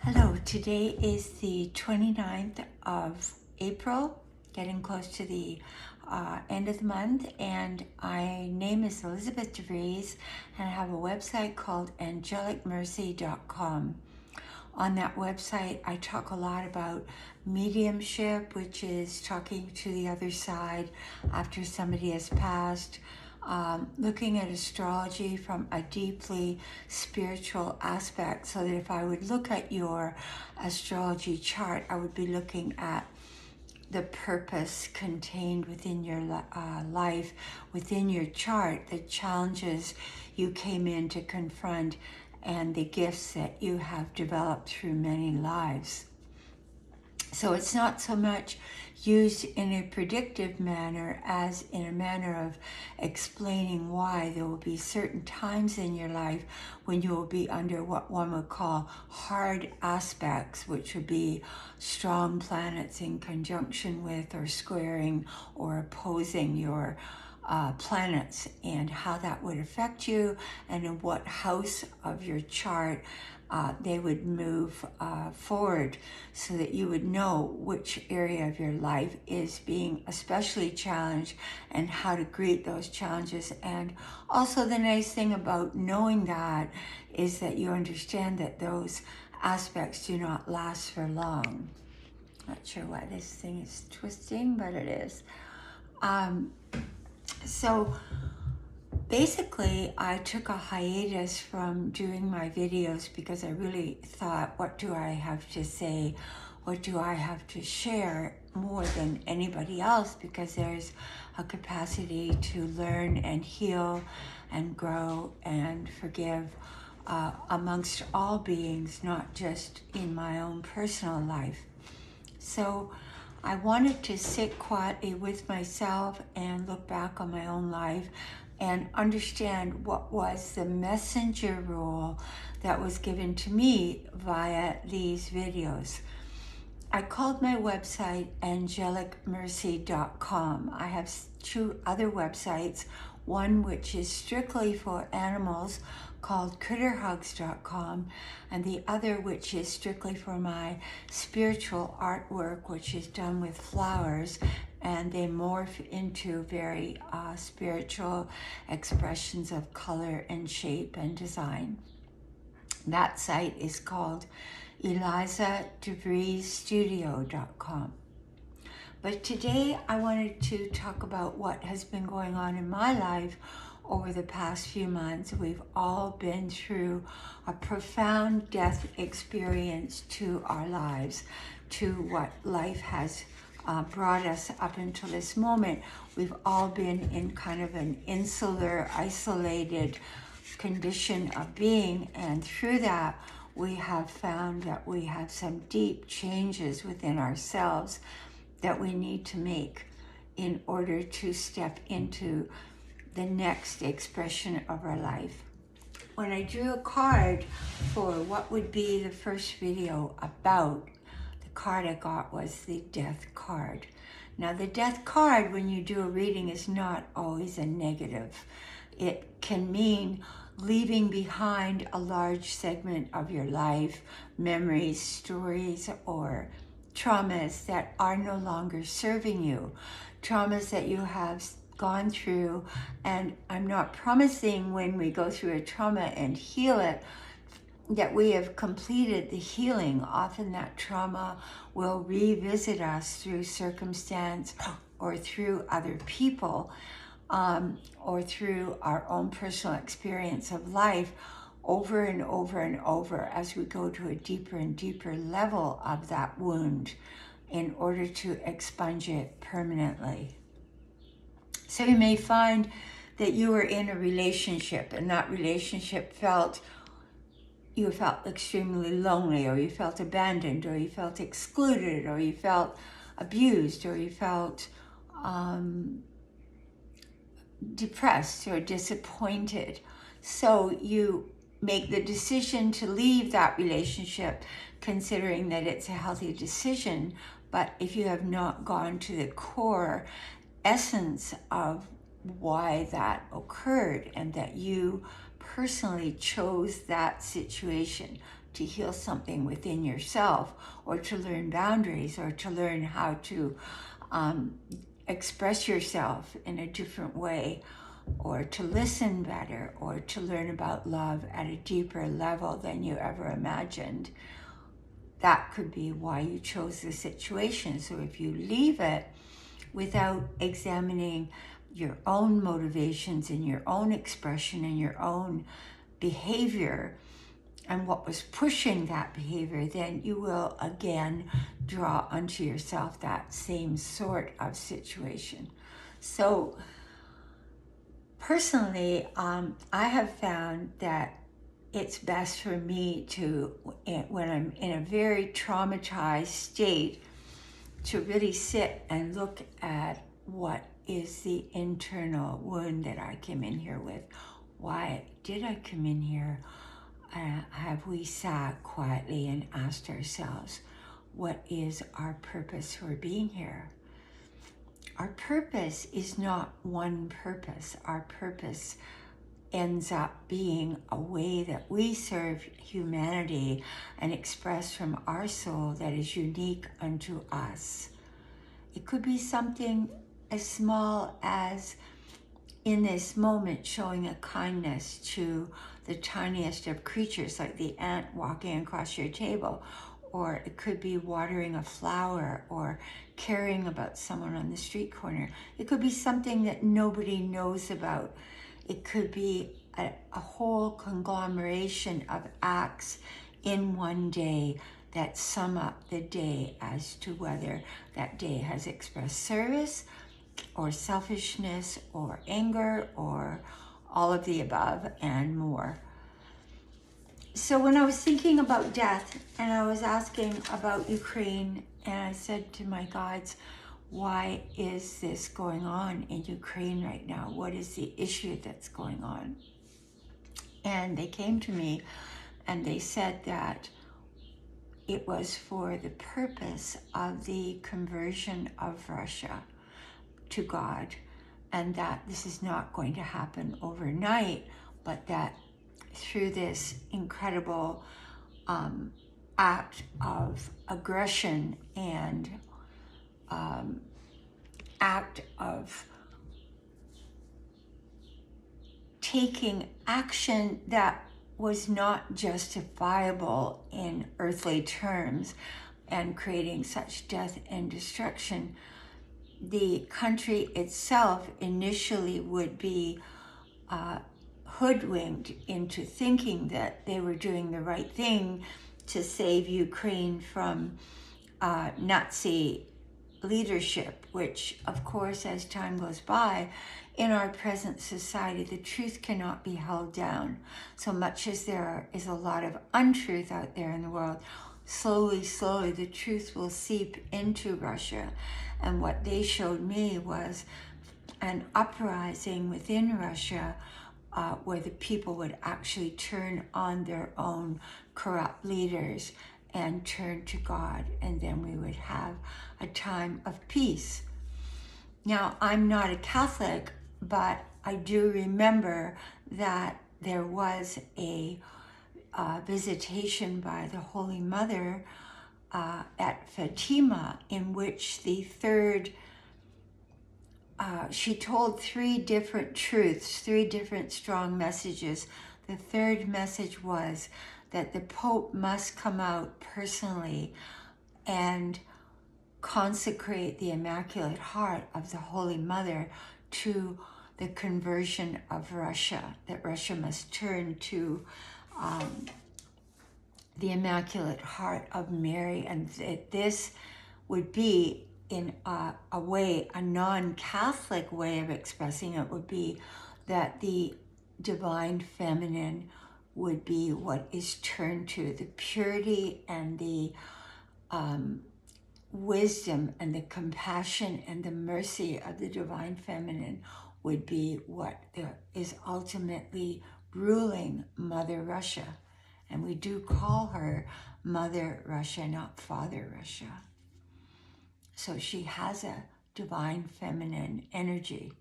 Hello, today is the 29th of April, getting close to the end of the month, and my name is Elizabeth DeVries, and I have a website called angelicmercy.com. On that website, I talk a lot about mediumship, which is talking to the other side after somebody has passed, looking at astrology from a deeply spiritual aspect, so that if I would look at your astrology chart, I would be looking at the purpose contained within your life, within your chart, the challenges you came in to confront, and the gifts that you have developed through many lives. So it's not so much used in a predictive manner as in a manner of explaining why there will be certain times in your life when you will be under what one would call hard aspects, which would be strong planets in conjunction with or squaring or opposing your planets, and how that would affect you and in what house of your chart they would move forward, so that you would know which area of your life is being especially challenged and how to greet those challenges. And also the nice thing about knowing that is that you understand that those aspects do not last for long. Not sure why this thing is twisting, but it is. So basically, I took a hiatus from doing my videos because I really thought, what do I have to say? What do I have to share more than anybody else? Because there's a capacity to learn and heal and grow and forgive amongst all beings, not just in my own personal life. So I wanted to sit quietly with myself and look back on my own life and understand what was the messenger role that was given to me via these videos. I called my website angelicmercy.com. I have two other websites, one which is strictly for animals called critterhugs.com, and the other which is strictly for my spiritual artwork, which is done with flowers, and they morph into very spiritual expressions of color and shape and design. That site is called elizadevriesstudio.com. But today I wanted to talk about what has been going on in my life over the past few months. We've all been through a profound death experience to our lives, to what life has brought us up until this moment. We've all been in kind of an insular, isolated condition of being, and through that we have found that we have some deep changes within ourselves that we need to make in order to step into the next expression of our life. When I drew a card for what would be the first video about, the card I got was the death card. Now, the death card, when you do a reading, is not always a negative. It can mean leaving behind a large segment of your life, memories, stories, or traumas that are no longer serving you, traumas that you have gone through. And I'm not promising when we go through a trauma and heal it that we have completed the healing. Often that trauma will revisit us through circumstance or through other people, or through our own personal experience of life, over and over and over, as we go to a deeper and deeper level of that wound in order to expunge it permanently. So you may find that you were in a relationship, and that relationship you felt extremely lonely, or you felt abandoned, or you felt excluded, or you felt abused, or you felt depressed or disappointed. So you make the decision to leave that relationship, considering that it's a healthy decision. But if you have not gone to the core essence of why that occurred, and that you personally chose that situation, to heal something within yourself, or to learn boundaries, or to learn how to express yourself in a different way, or to listen better, or to learn about love at a deeper level than you ever imagined. That could be why you chose the situation. So if you leave it without examining your own motivations and your own expression and your own behavior and what was pushing that behavior, then you will again draw unto yourself that same sort of situation. So personally, I have found that it's best for me to, when I'm in a very traumatized state, to really sit and look at what is the internal wound that I came in here with. Why did I come in here? Have we sat quietly and asked ourselves, what is our purpose for being here? Our purpose is not one purpose. Our purpose ends up being a way that we serve humanity and express from our soul that is unique unto us. It could be something as small as, in this moment, showing a kindness to the tiniest of creatures, like the ant walking across your table. Or it could be watering a flower, or caring about someone on the street corner. It could be something that nobody knows about. It could be a whole conglomeration of acts in one day that sum up the day as to whether that day has expressed service or selfishness or anger or all of the above and more. So when I was thinking about death and I was asking about Ukraine, and I said to my guides, why is this going on in Ukraine right now? What is the issue that's going on? And they came to me and they said that it was for the purpose of the conversion of Russia to God, and that this is not going to happen overnight, but that through this incredible act of aggression and act of taking action that was not justifiable in earthly terms and creating such death and destruction, the country itself initially would be hoodwinked into thinking that they were doing the right thing to save Ukraine from Nazi leadership, which, of course, as time goes by, in our present society, the truth cannot be held down. So much as there is a lot of untruth out there in the world, slowly, the truth will seep into Russia. And what they showed me was an uprising within Russia where the people would actually turn on their own corrupt leaders and turn to God, and then we would have a time of peace. Now, I'm not a Catholic, but I do remember that there was a visitation by the Holy Mother at Fatima, in which the third, she told three different truths, three different strong messages. The third message was that the Pope must come out personally and consecrate the Immaculate Heart of the Holy Mother to the conversion of Russia, that Russia must turn to the Immaculate Heart of Mary, and that this would be, in a way, a non-Catholic way of expressing it, would be that the Divine Feminine would be what is turned to. The purity and the wisdom and the compassion and the mercy of the Divine Feminine would be what is ultimately ruling Mother Russia. And we do call her Mother Russia, not Father Russia. So she has a Divine Feminine energy.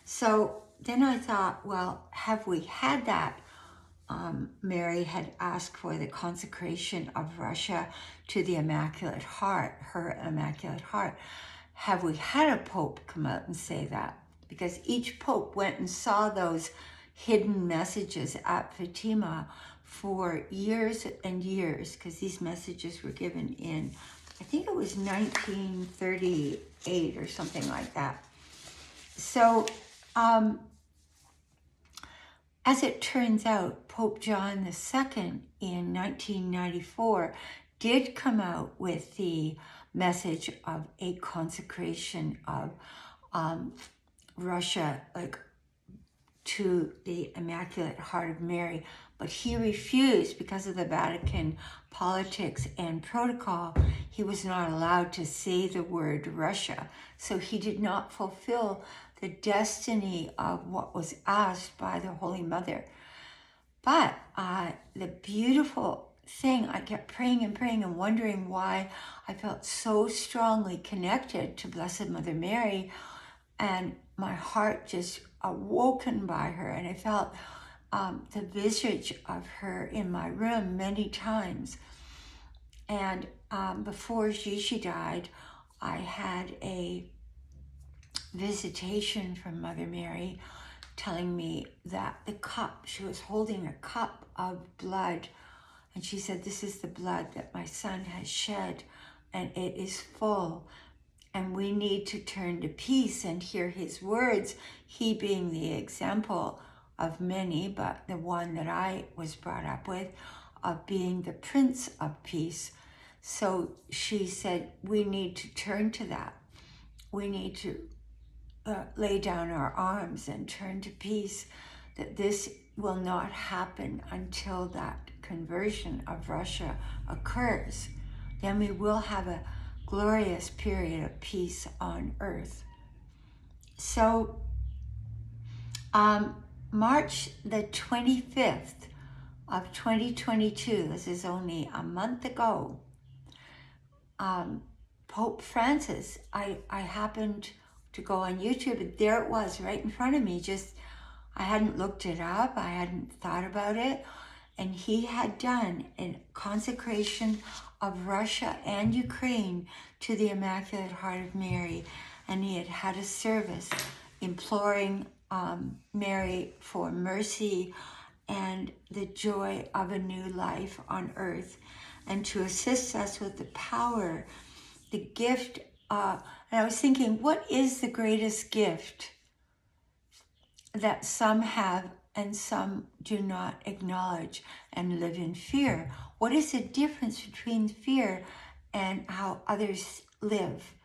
So then I thought, well, have we had that Mary had asked for the consecration of Russia to the Immaculate Heart, her Immaculate Heart. Have we had a pope come out and say that? Because each pope went and saw those hidden messages at Fatima for years and years, because these messages were given in, I think it was 1938 or something like that. So, as it turns out, Pope John II in 1994 did come out with the message of a consecration of Russia, like to the Immaculate Heart of Mary, but he refused because of the Vatican politics and protocol. He was not allowed to say the word Russia, so he did not fulfill the destiny of what was asked by the Holy Mother. But the beautiful thing, I kept praying and wondering why I felt so strongly connected to Blessed Mother Mary, and my heart just awoken by her, and I felt the visage of her in my room many times. And before Gigi died, I had a visitation from Mother Mary telling me that the cup, she was holding a cup of blood, and she said, "This is the blood that my son has shed, and it is full, and we need to turn to peace and hear his words," he being the example of many, but the one that I was brought up with, of being the Prince of Peace. So she said, we need to turn to that. We need to lay down our arms and turn to peace, that this will not happen until that conversion of Russia occurs. Then we will have a glorious period of peace on earth. So March the 25th of 2022, this is only a month ago, Pope Francis, I happened to go on YouTube, and there it was right in front of me. Just, I hadn't looked it up, I hadn't thought about it, and he had done a consecration of Russia and Ukraine to the Immaculate Heart of Mary, and he had had a service imploring Mary for mercy and the joy of a new life on earth, and to assist us with the power, the gift. And I was thinking, what is the greatest gift that some have and some do not acknowledge and live in fear? What is the difference between fear and how others live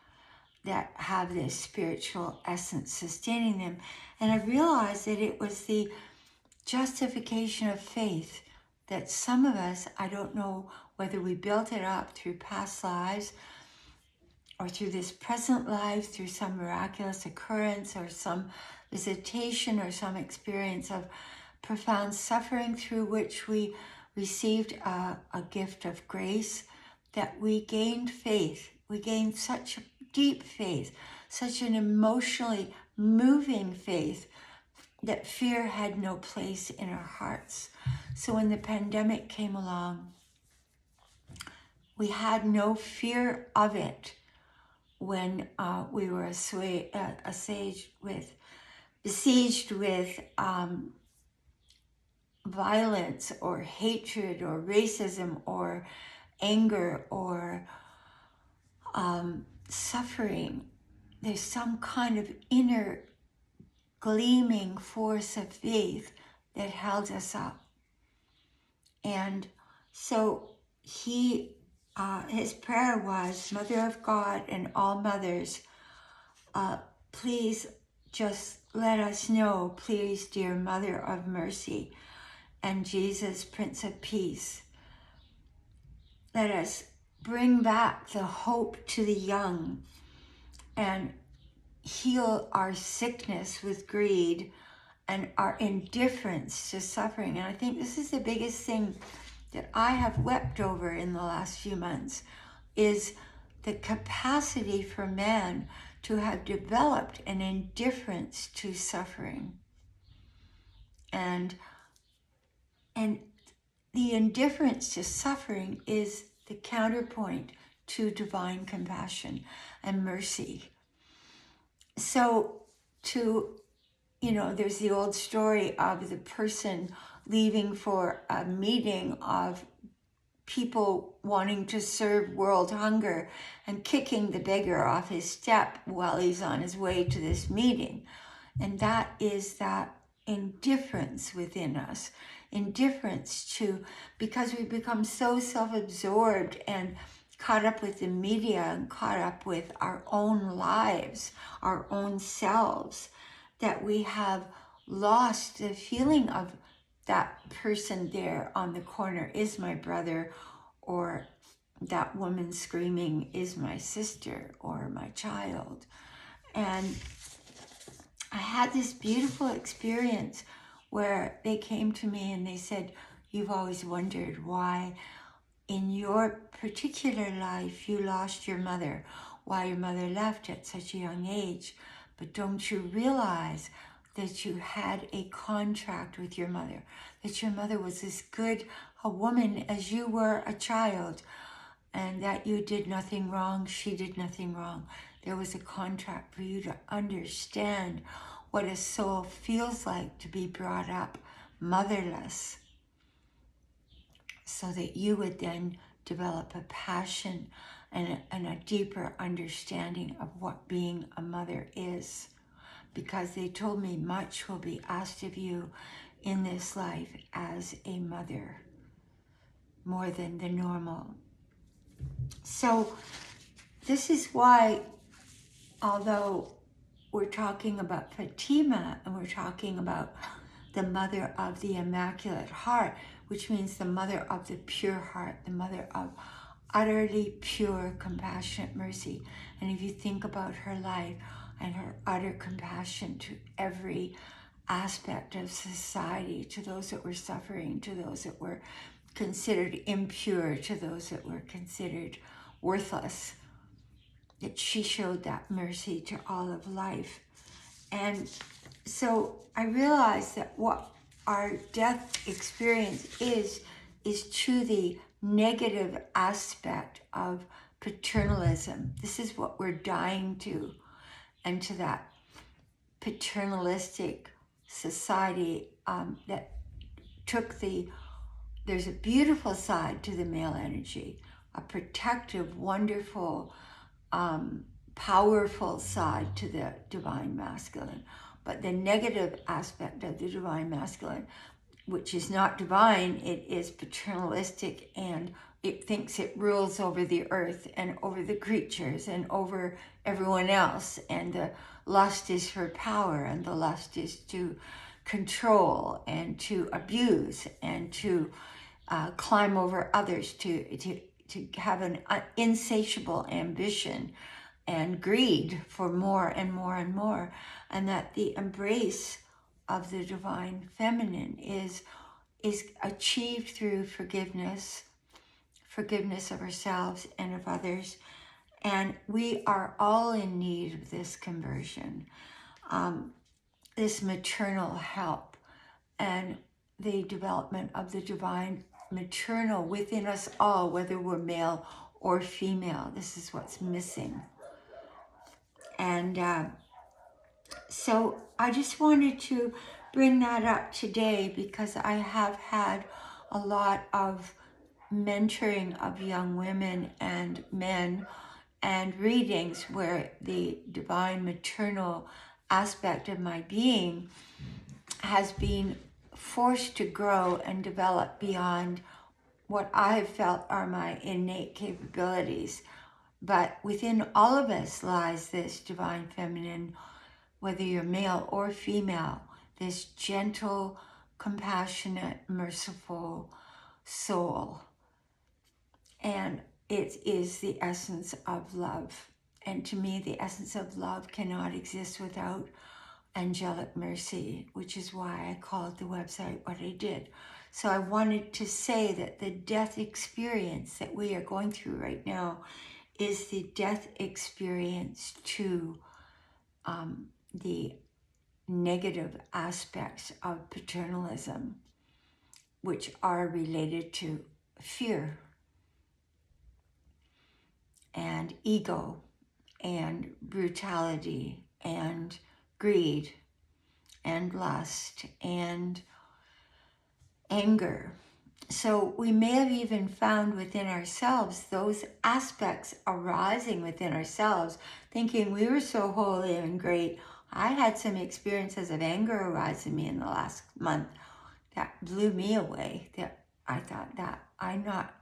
that have this spiritual essence sustaining them? And I realized that it was the justification of faith, that some of us, I don't know whether we built it up through past lives or through this present life, through some miraculous occurrence or some visitation or some experience of profound suffering through which we received a gift of grace, that we gained faith. We gained such deep faith, such an emotionally moving faith, that fear had no place in our hearts. So when the pandemic came along, we had no fear of it. When we were besieged with violence or hatred or racism or anger or suffering, there's some kind of inner gleaming force of faith that held us up. And so his prayer was, Mother of God and all mothers, please just let us know, please, dear Mother of Mercy and Jesus, Prince of Peace, let us bring back the hope to the young and heal our sickness with greed and our indifference to suffering. And I think this is the biggest thing that I have wept over in the last few months, is the capacity for man to have developed an indifference to suffering. And And the indifference to suffering is the counterpoint to divine compassion and mercy. So there's the old story of the person leaving for a meeting of people wanting to serve world hunger and kicking the beggar off his step while he's on his way to this meeting. And that is that indifference within us. Indifference to, because we become so self-absorbed and caught up with the media and caught up with our own lives, our own selves, that we have lost the feeling of that person there on the corner is my brother, or that woman screaming is my sister or my child. And I had this beautiful experience where they came to me and they said, you've always wondered why in your particular life you lost your mother, why your mother left at such a young age. But don't you realize that you had a contract with your mother, that your mother was as good a woman as you were a child, and that you did nothing wrong, she did nothing wrong. There was a contract for you to understand what a soul feels like to be brought up motherless, so that you would then develop a passion and a deeper understanding of what being a mother is. Because they told me much will be asked of you in this life as a mother, more than the normal. So this is why, although we're talking about Fatima and we're talking about the mother of the Immaculate Heart, which means the mother of the pure heart, the mother of utterly pure, compassionate mercy. And if you think about her life and her utter compassion to every aspect of society, to those that were suffering, to those that were considered impure, to those that were considered worthless, that she showed that mercy to all of life. And so I realized that what our death experience is to the negative aspect of paternalism. This is what we're dying to, and to that paternalistic society that took there's a beautiful side to the male energy, a protective, wonderful, powerful side to the divine masculine. But the negative aspect of the divine masculine, which is not divine, it is paternalistic, and it thinks it rules over the earth and over the creatures and over everyone else. And the lust is for power, and the lust is to control and to abuse and to climb over others, to have an insatiable ambition and greed for more and more and more. And that the embrace of the divine feminine is achieved through forgiveness of ourselves and of others. And we are all in need of this conversion, this maternal help, and the development of the divine maternal within us all, whether we're male or female. This is what's missing. And so I just wanted to bring that up today, because I have had a lot of mentoring of young women and men and readings where the divine maternal aspect of my being has been forced to grow and develop beyond what I have felt are my innate capabilities. But within all of us lies this divine feminine, whether you're male or female, this gentle, compassionate, merciful soul. And it is the essence of love. And to me, the essence of love cannot exist without angelic mercy, which is why I called the website what I did. So I wanted to say that the death experience that we are going through right now is the death experience to the negative aspects of paternalism. which are related to fear and ego and brutality and greed and lust and anger. So we may have even found within ourselves those aspects arising within ourselves, thinking we were so holy and great. I had some experiences of anger arise in me in the last month that blew me away. That I thought that I'm not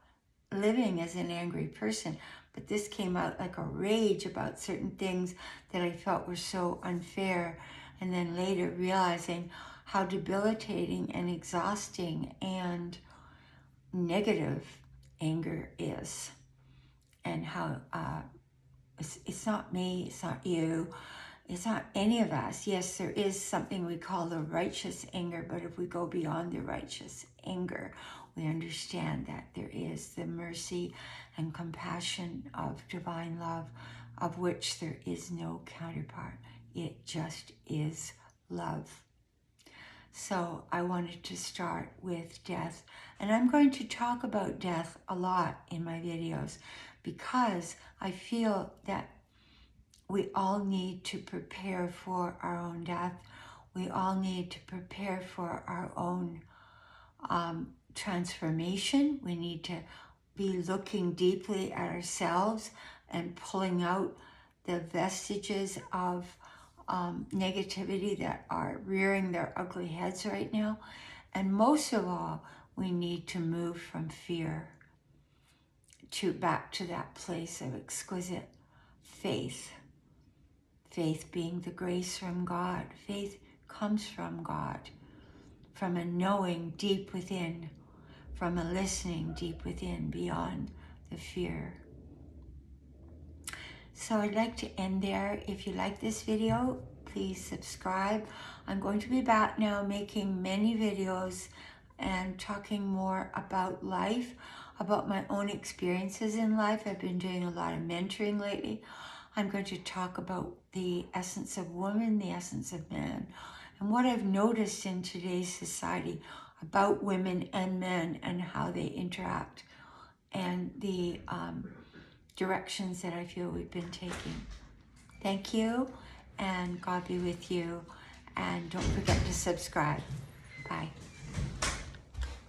living as an angry person, but this came out like a rage about certain things that I felt were so unfair. And then later realizing how debilitating and exhausting and negative anger is, and how it's not me, it's not you, it's not any of us. Yes, there is something we call the righteous anger, but if we go beyond the righteous anger, we understand that there is the mercy and compassion of divine love, of which there is no counterpart. It just is love. So I wanted to start with death, and I'm going to talk about death a lot in my videos because I feel that we all need to prepare for our own death. We all need to prepare for our own transformation. We need to be looking deeply at ourselves and pulling out the vestiges of negativity that are rearing their ugly heads right now. And most of all, we need to move from fear back to that place of exquisite faith. Faith being the grace from God. Faith comes from God, from a knowing deep within, from a listening deep within, beyond the fear. So I'd like to end there. If you like this video, please subscribe. I'm going to be back now making many videos and talking more about life, about my own experiences in life. I've been doing a lot of mentoring lately. I'm going to talk about the essence of woman, the essence of man, and what I've noticed in today's society about women and men and how they interact, and the directions that I feel we've been taking. Thank you, and God be with you, and don't forget to subscribe. Bye.